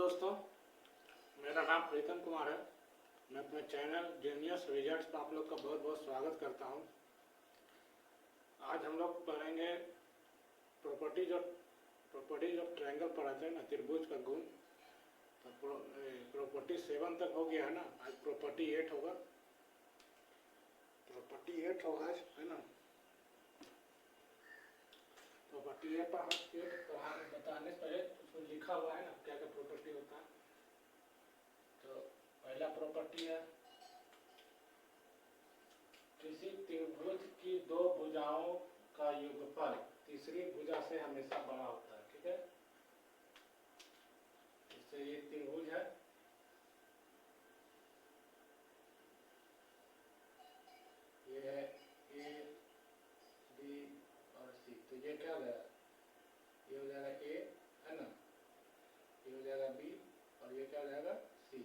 दोस्तों, मेरा नाम प्रीतम कुमार है। मैं अपने चैनल जीनियस रिजल्ट्स पर आप लोग का बहुत बहुत स्वागत करता हूं। आज हम लोग पढ़ेंगे प्रॉपर्टीज ऑफ ट्रायंगल पढ़ाते हैं ना, त्रिभुज का गुण। तो प्रॉपर्टी 7 तक हो गया है ना, आज प्रॉपर्टी 8 होगा। प्रॉपर्टी 8 होगा आज, है ना। प्रॉपर्टी 8 बताने से पहले उसमें लिखा हुआ है ना क्या क्या प्रॉपर्टी होता है। तो पहला प्रॉपर्टी है, किसी त्रिभुज की दो भुजाओं का योगफल तीसरी भुजा से हमेशा बड़ा होता है। ठीक है, इससे ये त्रिभुज है, ये है ए बी और सी। तो ये क्या हो जाएगा, ये हो जाएगा ए, है ना, ये हो जाएगा बी और ये क्या हो जाएगा सी।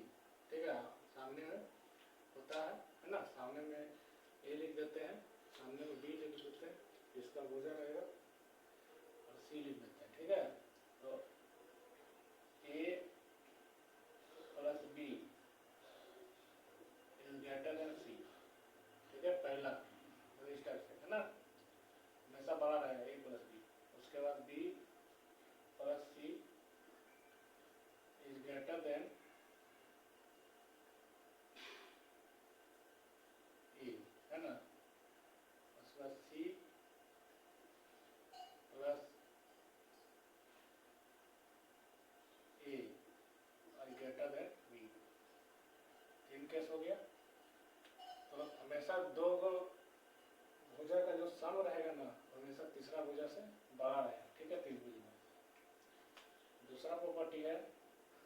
ठीक है, सामने में होता है ना, सामने में ए लिख देते हैं, सामने में बी लिख देते हैं, इसका भुजा रहेगा और सी लिख देते हैं। ठीक है, तो A plus B is greater than C. ठीक है, पहला इस टाइप से, है ना, हमेशा बड़ा रहेगा ए प्लस बी। उसके बाद B plus C is greater than A, है ना। उसके बाद सी प्लस ए और ग्रेटर देन बी। 3 केस हो गया। तो हमेशा दो भुजा का जो सम रहेगा ना, हमेशा तीसरा भुजा से बड़ा रहेगा। ठीक है, त्रिभुज में। दूसरा प्रॉपर्टी है,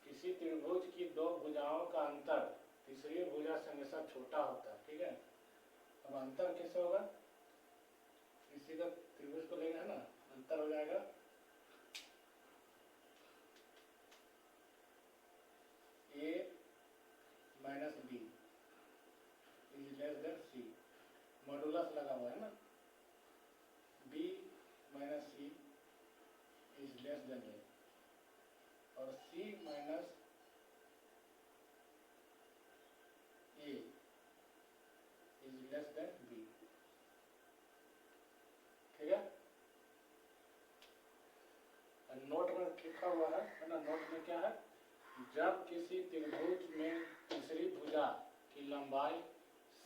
किसी त्रिभुज की दो भुजाओं का अंतर तीसरी भुजा से हमेशा छोटा होता है। ठीक है, अब अंतर कैसे होगा, किसी का त्रिभुज को लेंगे, है ना, अंतर हो जाएगा A minus B is less than C. Modulus लगा हुआ है ना, B minus C is less than A और C minus A is less than B. ठीक है, नोट में लिखा हुआ है ना, नोट में क्या है, जब किसी त्रिभुज में तीसरी भुजा की लंबाई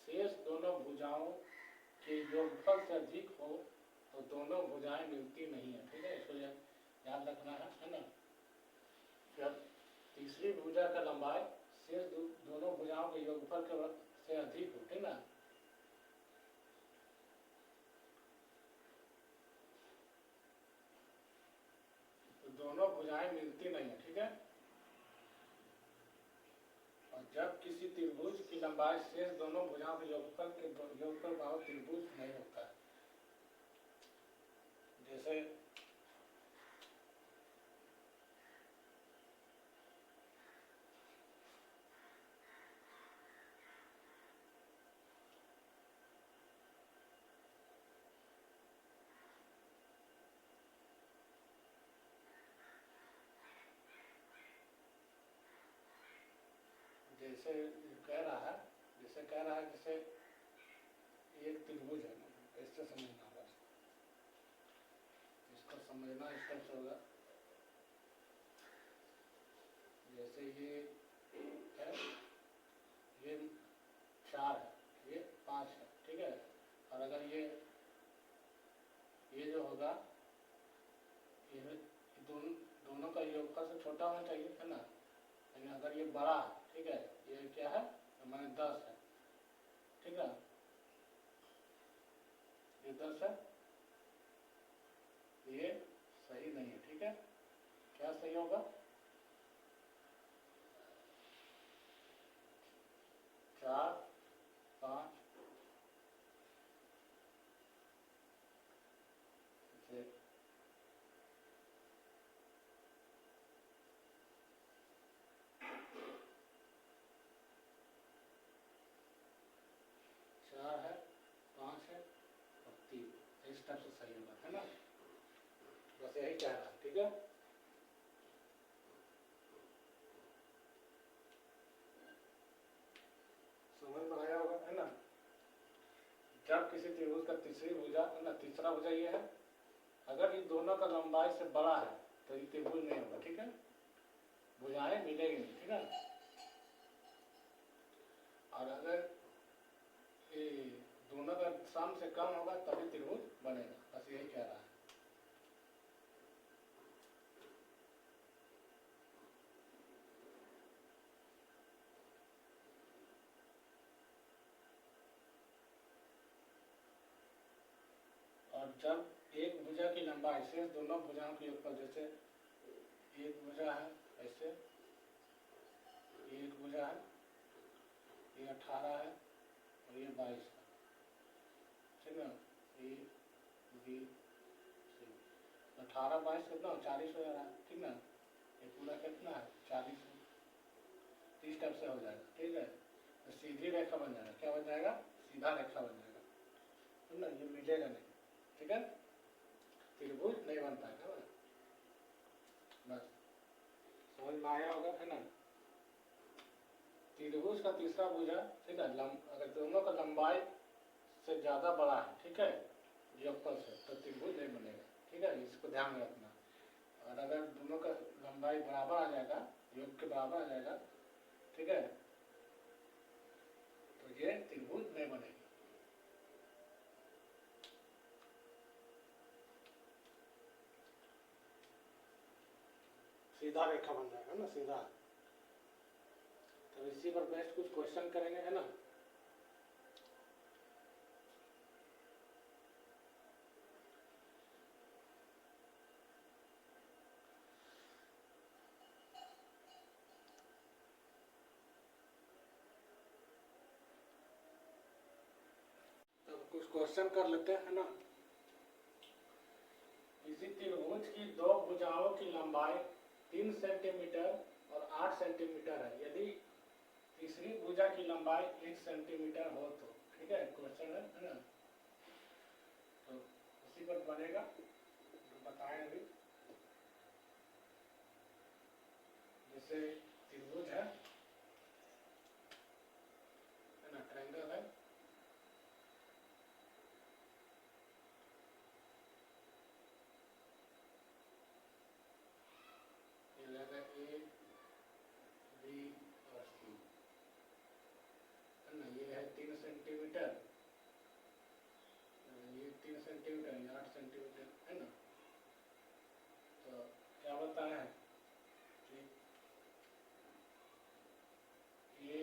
शेष दोनों भुजाओं के योगफल से अधिक हो तो दोनों भुजाएं मिलती नहीं है। ठीक है, इसको याद रखना है ना। जब तीसरी भुजा का लंबाई शेष दोनों भुजाओं के योगफल के से अधिक हो, ठीक ना, तो दोनों भुजाएं मिलती नहीं है। ठीक है, और जब किसी त्रिभुज की लंबाई शेष दोनों भुजाओं के योगफल भाव त्रिभुज नहीं होता है। जैसे जैसे कह रहा है, जैसे एक त्रिभुज है ना, ऐसे समझना बस, इसको समझना इस तरह से होगा। जैसे ये है, ये 4 है, ये 5 है। ठीक है, और अगर ये जो होगा, ये दोनों का योगफल से छोटा होना चाहिए, है ना, लेकिन अगर ये बड़ा है, ठीक है, ये क्या है, हमारे 10 है। ठीक है, ये 10 है, ये सही नहीं है। ठीक है, क्या सही होगा, 4 5 से 4 है, 5 है और 3, इस टाइप से सही होगा, है ना, बस यही कह रहा है। ठीक है, किसी त्रिभुज का तीसरी भुजा ना तीसरा भुजा ये है, अगर इन दोनों का लंबाई से बड़ा है तो ये त्रिभुज नहीं होगा, ठीक है, भुजाएं मिलेगी नहीं, ठीक है। और अगर ये दोनों का सम से कम होगा तभी त्रिभुज बनेगा, बस यही कह रहा है। और जब एक भुजा की लंबाई शेष दोनों भुजाओं के योगफल, जैसे एक भुजा है ऐसे, एक भुजा है, ये 18 है और ये 22 है, ठीक है, ए बी सी, 18 22 कितना 40 हो जा रहा है, ठीक ना, ये पूरा कितना है 40, 30 टप से हो जाएगा, ठीक है। तो सीधी रेखा बन जाएगा, क्या बन जाएगा, सीधा रेखा बन जाएगा, ठीक ना, ये मिलेगा नहीं, ठीक है, त्रिभुज नहीं बन पाएगा, बस समझ में आया होगा, है ना। त्रिभुज का तीसरा भुजा, ठीक है, अगर दोनों का लंबाई से ज्यादा बड़ा है, ठीक है, योगफल से, तो त्रिभुज नहीं बनेगा, ठीक है, इसको ध्यान में रखना। और अगर दोनों का लंबाई बराबर आ जाएगा, योग के बराबर आ जाएगा, ठीक है, तो ये त्रिभुज नहीं बनेगा। सीधा रेखा बन जाएगा ना, सीधा। तो इसी पर बेस्ट कुछ क्वेश्चन करेंगे, है ना। तो कुछ क्वेश्चन कर लेते हैं, है ना। इसी त्रिभुज की दो भुजाओं की लंबाई 3 सेंटीमीटर और 8 सेंटीमीटर है, यदि तीसरी भुजा की लंबाई 1 सेंटीमीटर हो तो, ठीक है, क्वेश्चन है ना। तो उसी पर बनेगा, तो बताएं अभी। जैसे त्रिभुज है ना, ट्रायंगल है, ये लगा ए बी और सी, है ना, ये है 3 सेंटीमीटर, ये 3 सेंटीमीटर, ये 8 सेंटीमीटर, है ना। तो क्या बताया है कि ए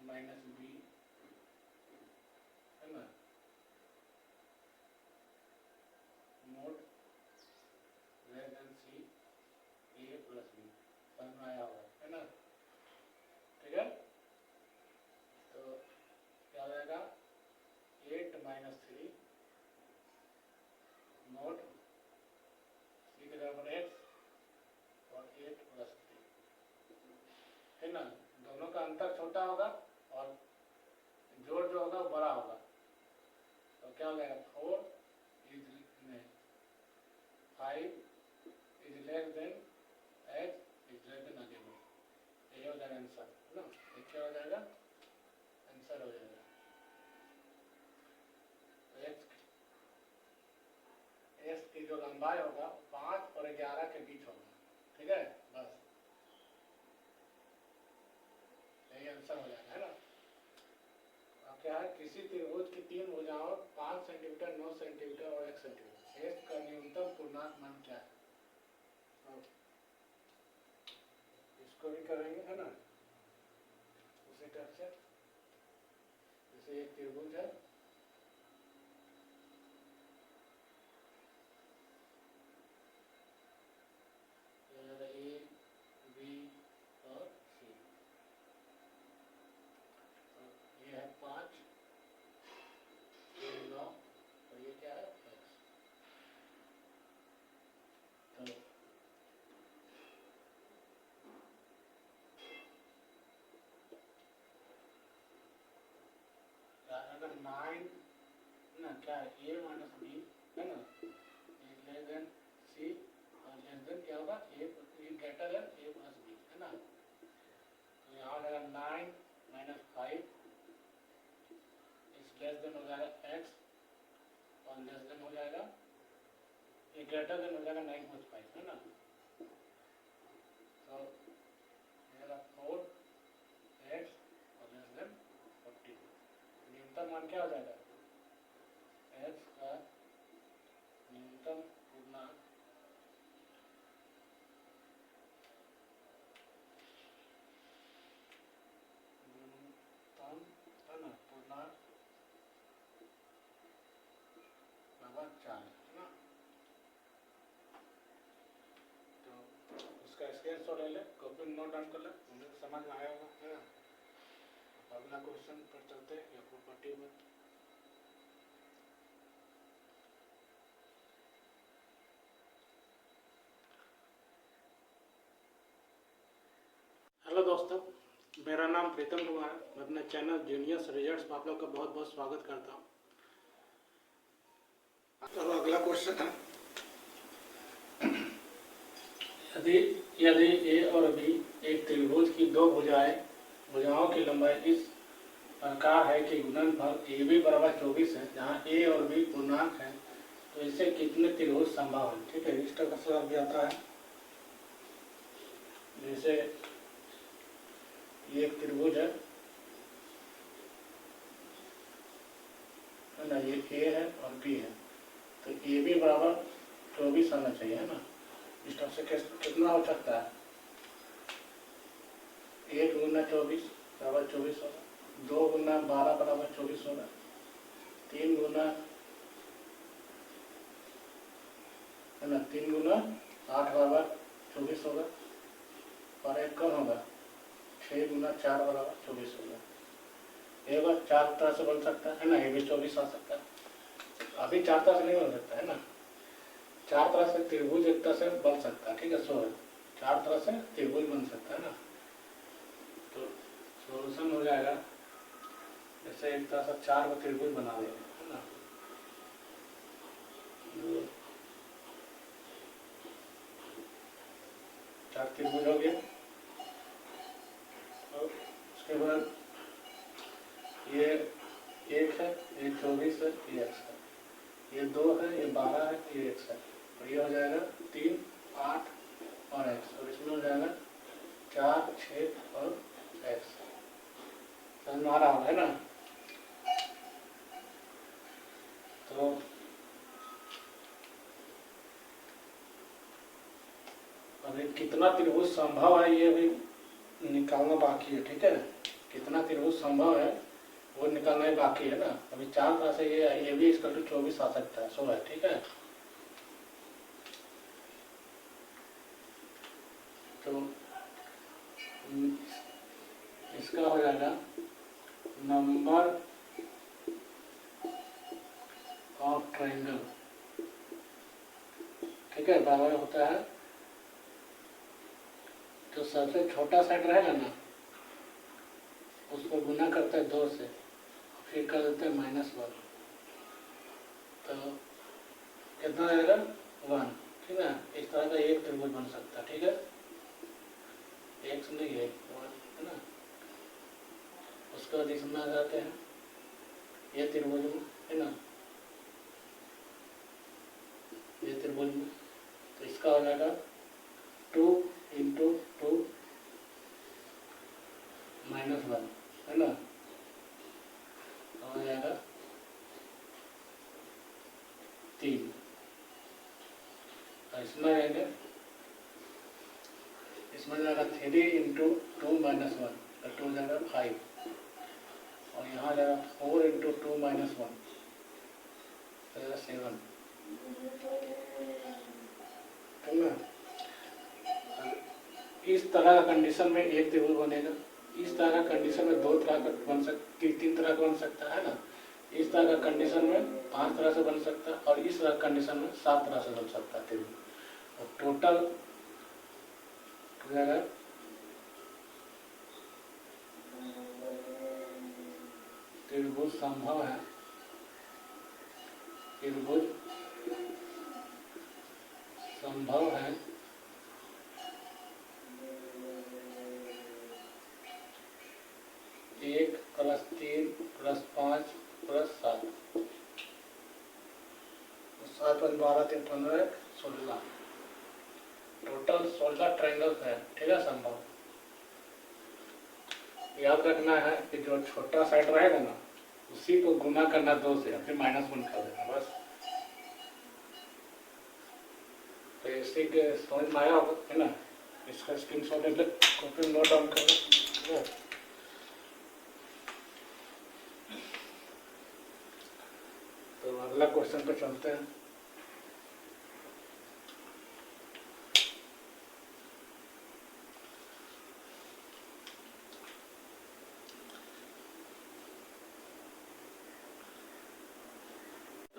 माइनस बी, है ना, मोड लेस देन सी ए प्लस बी, समझ में आया होगा, है ना, ठीक है। तो क्या हो जाएगा 8 माइनस 3 मोड सी के बराबर एक्स और 8 प्लस 3, है ना। दोनों का अंतर छोटा होगा और जोड़ जो होगा वो बड़ा होगा, तो क्या हो जाएगा 4 is 5 is less then x is less then again, ये हो जाएगा आंसर, है ना। ये क्या हो जाएगा, आंसर हो जाएगा। तो x की जो लंबाई होगा 5 और 11 के बीच होगा, ठीक है, बस यही आंसर हो जाएगा, है ना। अब क्या है, किसी त्रिभुज की 3 भुजाओं 5 सेंटीमीटर 9 सेंटीमीटर और 1 सेंटीमीटर, x का न्यूनतम पूर्णांक मान क्या है। इसको भी करेंगे, है ना, उसी टाइप से। जैसे एक त्रिभुज है, ए बी और सी, ये है 5, ये 9 और ये क्या है x। तो अगर 9 ना क्या है a माइनस बी, है ना, लेस देन सी और लेस देन क्या होगा a greater than a plus B, है ना। तो यहाँ हो जाएगा 9 माइनस 5 इज लेस देन हो जाएगा x ग्रेटर देन हो जाएगा 9.5 है ना। तो मेरा 4x और लेस देन 40। न्यूनतम मान क्या हो जाएगा, x का न्यूनतम पूर्णांक है ना, पूर्णांक बराबर 4 है ना। तो उसका स्क्रीनशॉट ले ले, कॉपी में नोट डाउन कर ले, उन्हें समझ में आया होगा है ना। अगला क्वेश्चन पर चलते हैं या प्रॉपर्टी में। हेलो दोस्तों, मेरा नाम प्रीतम कुमार है। मैं अपने चैनल जीनियस रिजल्ट्स पर आप लोग का बहुत बहुत स्वागत करता हूँ। चलो अगला क्वेश्चन है, यदि ए और बी एक त्रिभुज की दो भुजाओं की लंबाई इस प्रकार है कि गुणनफल ए बी बराबर 24 है, जहाँ ए और बी पूर्णांक है, तो इससे कितने त्रिभुज संभव है। ठीक है, इस तरह का सवाल भी आता है। जैसे ये एक त्रिभुज है ना, ये ए है और बी है, तो ए बी बराबर 24 आना चाहिए है ना। इस तरह से कितना हो सकता है, 1 गुना 24 बराबर 24 होगा, 2 गुना 12 बराबर 24 होगा, 3 गुना है ना, 3 गुना 8 बराबर 24 होगा, और एक कम होगा, 6 गुना 4 बराबर 24 होगा। ये बार 4 तरह से बन सकता है ना, ये भी 24 आ सकता है। अभी 4 तरह से नहीं बन सकता है ना, 4 तरह से त्रिभुज एक तरह से बन सकता है। ठीक है, 4 तरह से त्रिभुज बन सकता है ना। तो सोल्यूशन हो जाएगा, जैसे एक तरह से 4 को त्रिभुज बना देंगे है ना। 4 त्रिभुज हो गया, और उसके बाद ये 1 है, ये 24 है, ये x है, ये 2 है, ये 12 है, ये x है, और ये हो जाएगा 3, 8 और x, और इसमें हो जाएगा 4, 6 और x। समझ में आ रहा है ना। तो अभी कितना त्रिभुज संभव है ये भी निकालना बाकी है। ठीक है, कितना त्रिभुज संभव है वो निकालना ही बाकी है ना। अभी 4 तरह से ये भी इसका 24 आ सकता है, 100 है। ठीक है, तो इसका हो जाएगा नंबर ऑफ ट्रायंगल। ठीक है, बराबर होता है, तो सबसे छोटा साइड रहेगा ना उसको गुना करते हैं 2 से, फिर कर देते हैं -1, तो कितना रहेगा 1। ठीक है, इस तरह का एक त्रिभुज बन सकता है। ठीक है, x नहीं है 1 है ना। उसके बाद इसमें आ जाते हैं ये त्रिभुज में है ना, ये त्रिभुज में, तो इसका हो जाएगा 2 × 2 -1 है ना, हो जाएगा 3। और इसमें आएगा, इसमें जाएगा 3 × 2 -1, तो 2 जाएगा 5, और यहाँ जाएगा 4 × 2 -1, तो जाएगा 7। ठीक ना, इस तरह का कंडीशन में एक त्रिभुज बनेगा, इस तरह का कंडीशन में 2 तरह का बन सकता, 3 तरह का बन सकता है ना। इस तरह का कंडीशन में 5 तरह से बन सकता है, और इस तरह कंडीशन में 7 तरह से बन सकता है त्रिभुज। और टोटल हो जाएगा त्रिभुज संभव है, त्रिभुज संभव है 1 + 3 + 5 + 7, 7 + 12 = 15, 16 टोटल 16 ट्रायंगल्स है, ठीक है, संभव। याद रखना है कि जो छोटा साइड रहेगा ना उसी को गुना करना 2 से, फिर -1 कर देना बस। तो इसी के समझ में आया होगा, है ना। इसका स्क्रीनशॉट ले, कॉपी नोट डाउन करो। तो अगला क्वेश्चन पे चलते हैं।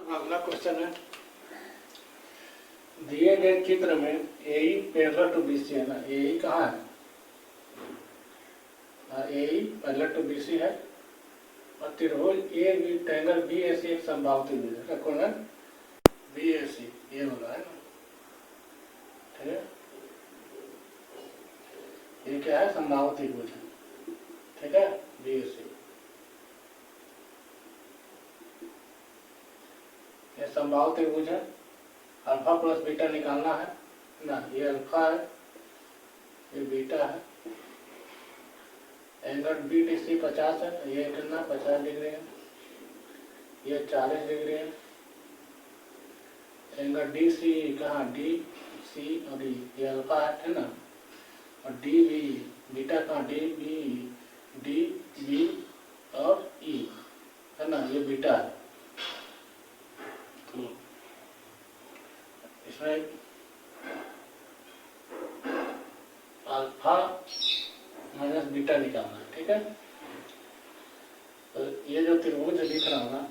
अगला क्वेश्चन है, दिए गए चित्र में AE पैरेलल टू BC है ना। AE कहाँ है? AE पैरेलल टू BC है और त्रिभुज AB ट्रायंगल BAC एक समबाहु त्रिभुज है। कौन है? BAC, ये वाला है ना, ठीक है। ये क्या है? समबाहु त्रिभुज है, ठीक है, BAC। ये समबाहु त्रिभुज है, अल्फा प्लस बीटा निकालना है ना। ये अल्फा है, ये बीटा है। एंगल BDC 50 है, ये कितना 50 डिग्री है, ये 40 डिग्री है। एंगल DC कहाँ? DC और D, ये अल्फा है ना। और DB बीटा कहाँ? DB और E है ना, ये बीटा है। इसमें अल्फा माइनस बीटा निकालना है, ठीक है। तो ये जो त्रिभुज दिख रहा होगा,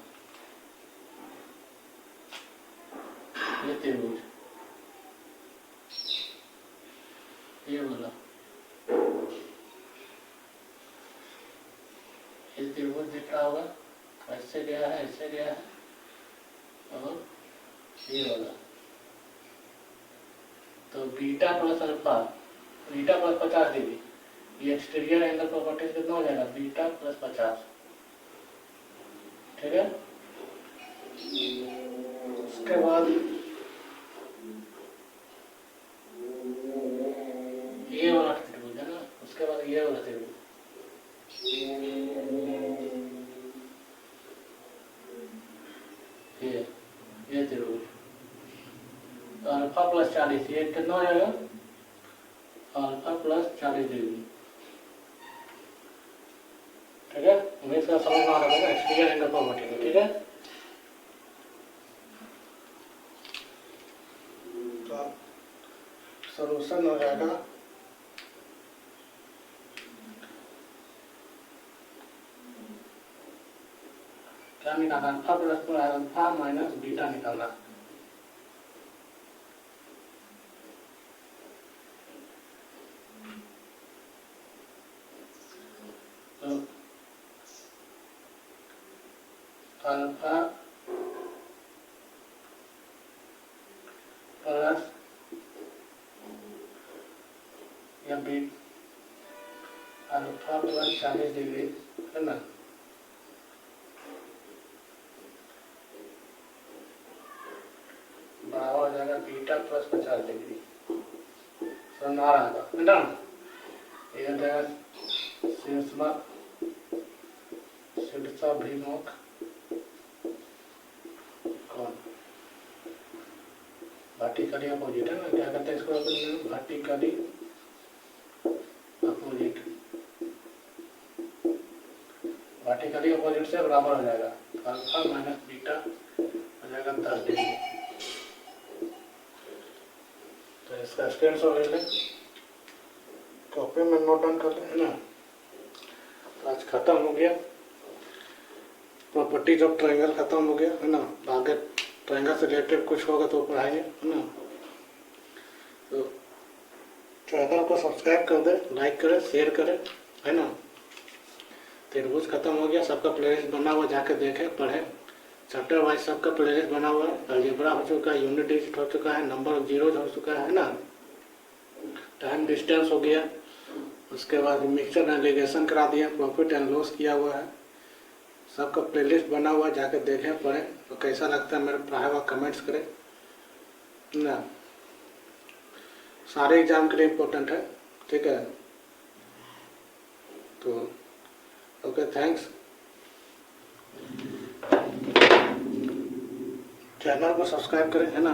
ये त्रिभुज, ये वाला, ये त्रिभुज दिख रहा होगा, ऐसे गया है, ऐसे गया है, और ये वाला। तो beta plus alpha, beta plus 50 degree, ये एक्सटीरियर एंगल प्रॉपर्टी कितना हो जाएगा? बीटा प्लस 50, ठीक है। उसके बाद ये वाला त्रिभुज है ना, उसके बाद ये वाला त्रिभुज, ये त्रिभुज। तो अल्फा प्लस 40, ये कितना हो जाएगा? अल्फा प्लस 40 डिग्री, ठीक है। हमें इसका समझ में आ रहा है एक्सटीरियर एंगल प्रॉपर्टी में, ठीक है। तो सॉल्यूशन हो जाएगा क्या निकालना? Alpha plus alpha minus beta निकालना। तो अल्फा प्लस या बी, अल्फा प्लस 40 डिग्री है ना, बराबर हो जाएगा बीटा प्लस 50 डिग्री। समझ आ रहा है ना। ये हो जाएगा शीर्षाभिमुख कोण, वर्टिकली अपोजिट है ना। क्या कहते हैं इसको? वर्टिकली अपोजिट, वर्टिकली अपोजिट से बराबर हो जाएगा अल्फा माइनस बीटा हो जाएगा 10 डिग्री। तो इसका स्क्रीनशॉट ले लें, कॉपी में नोट डाउन कर लें, है ना। तो आज खत्म हो गया प्रॉपर्टीज ऑफ ट्रायंगल, खत्म हो गया है ना। आगे ट्रायंगल से रिलेटेड कुछ होगा तो पढ़ाएंगे, है ना। तो चैनल को सब्सक्राइब कर दे, लाइक करें, शेयर करें, है ना। त्रिभुज खत्म हो गया, सबका प्लेलिस्ट बना हुआ, जाके देखें, पढ़ें। चैप्टर वाइज सबका प्लेलिस्ट बना हुआ है। अलजेब्रा हो चुका है, यूनिट डिजिट हो चुका है, नंबर ऑफ जीरोज हो चुका है ना। टाइम डिस्टेंस हो गया, उसके बाद मिक्सचर एनालिसिस करा दिया, प्रॉफिट एंड लॉस किया हुआ है। सबका प्लेलिस्ट बना हुआ है, जाके देखें, पढ़ें। तो कैसा लगता है मेरे पढ़ाया हुआ कमेंट्स करें ना। सारे एग्जाम के लिए इम्पोर्टेंट है, ठीक है। तो ओके, थैंक्स। चैनल को सब्सक्राइब करें, है ना।